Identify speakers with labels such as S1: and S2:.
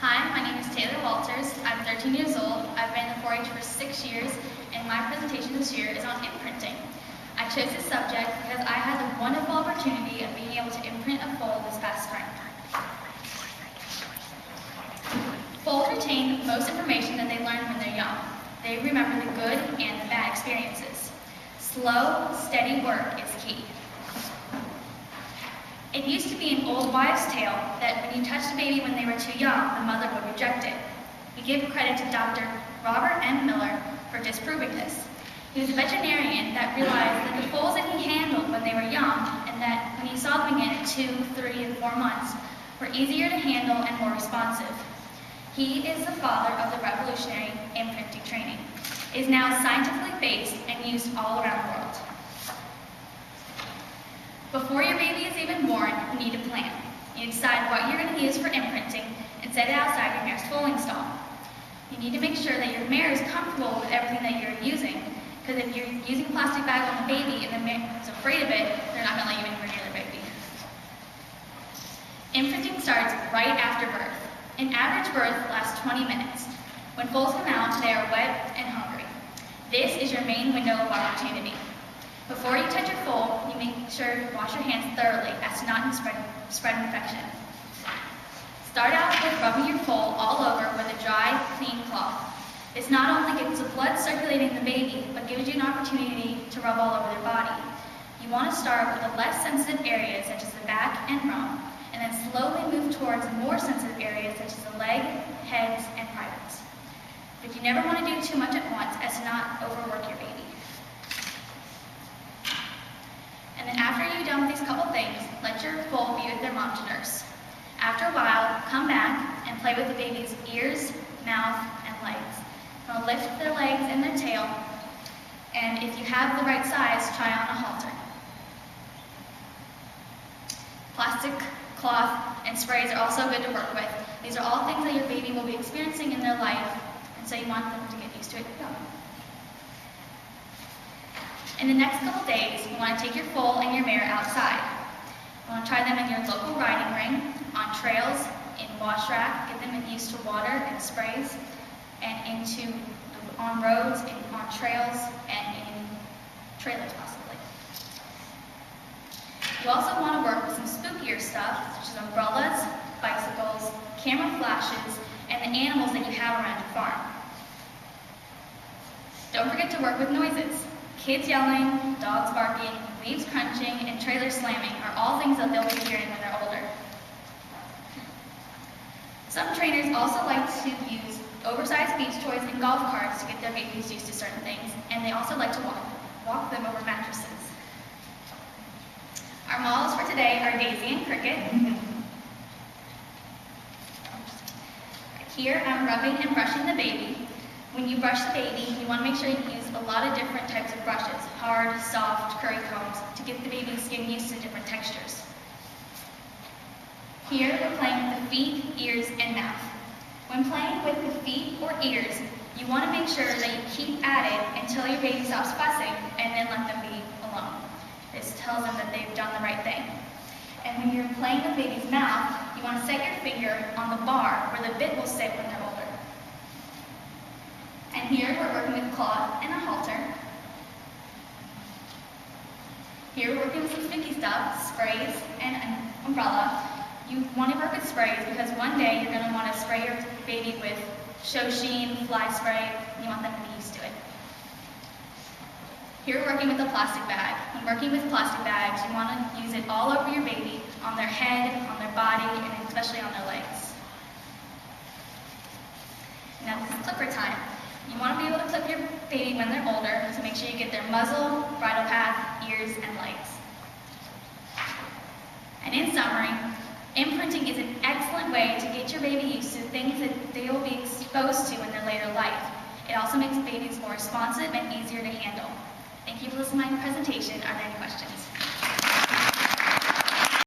S1: Hi, my name is Taylor Walters. I'm 13 years old. I've been in the 4-H for 6 years, and my presentation this year is on imprinting. I chose this subject because I had the wonderful opportunity of being able to imprint a foal this past spring. Foals retain most information that they learn when they're young. They remember the good and the bad experiences. Slow, steady work is key. It used to be an old wives' tale that when you touched a baby when they were too young, the mother would reject it. We give credit to Dr. Robert M. Miller for disproving this. He was a veterinarian that realized that the foals that he handled when they were young, and that when he saw them again at 2, 3, and 4 months, were easier to handle and more responsive. He is the father of the revolutionary imprinting training. It is now scientifically based and used all around the world. Before your baby is even born, you need a plan. You decide what you're going to use for imprinting and set it outside your mare's foaling stall. You need to make sure that your mare is comfortable with everything that you're using, because if you're using a plastic bag on the baby and the mare is afraid of it, they're not going to let you anywhere near the baby. Imprinting starts right after birth. An average birth lasts 20 minutes. When foals come out, they are wet and hungry. This is your main window of opportunity. Before you touch your foal, you make sure to wash your hands thoroughly as to not spread infection. Start out with rubbing your foal all over with a dry, clean cloth. This not only gets the blood circulating in the baby, but gives you an opportunity to rub all over their body. You want to start with the less sensitive areas, such as the back and rump, and then slowly move towards more sensitive areas, such as the leg, heads, and privates. But you never want to do too much at once as to not overwork your baby. And then after you're done with these couple things, let your foal be with their mom to nurse. After a while, come back and play with the baby's ears, mouth, and legs. Now lift their legs and their tail, and if you have the right size, try on a halter. Plastic, cloth, and sprays are also good to work with. These are all things that your baby will be experiencing in their life, and so you want them to get used to it young. In the next couple days, you want to take your foal and your mare outside. You want to try them in your local riding ring, on trails, in wash rack, get them used to water and sprays, and on roads, on trails, and in trailers possibly. You also want to work with some spookier stuff, such as umbrellas, bicycles, camera flashes, and the animals that you have around your farm. Don't forget to work with noises. Kids yelling, dogs barking, leaves crunching, and trailers slamming are all things that they'll be hearing when they're older. Some trainers also like to use oversized beach toys and golf carts to get their babies used to certain things, and they also like to walk them over mattresses. Our models for today are Daisy and Cricket. Here I'm rubbing and brushing the baby. When you brush the baby, you want to make sure you use a lot of different types of brushes, hard, soft, curry combs, to get the baby's skin used to different textures. Here we're playing with the feet, ears, and mouth. When playing with the feet or ears, you want to make sure that you keep at it until your baby stops fussing, and then let them be alone. This tells them that they've done the right thing. And when you're playing with the baby's mouth, you want to set your finger on the bar where the bit will sit when they're older. And here we're working with cloth and a halter. Here we're working with some spooky stuff, sprays and an umbrella. You want to work with sprays because one day you're going to want to spray your baby with show sheen, fly spray, and you want them to be used to it. Here we're working with a plastic bag. When working with plastic bags, you want to use it all over your baby, on their head, on their body, and especially on their legs. Now this is clipper time. You want to be able to clip your baby when they're older, so make sure you get their muzzle, bridle path, ears, and legs. And in summary, imprinting is an excellent way to get your baby used to things that they will be exposed to in their later life. It also makes babies more responsive and easier to handle. Thank you for listening to my presentation. Are there any questions?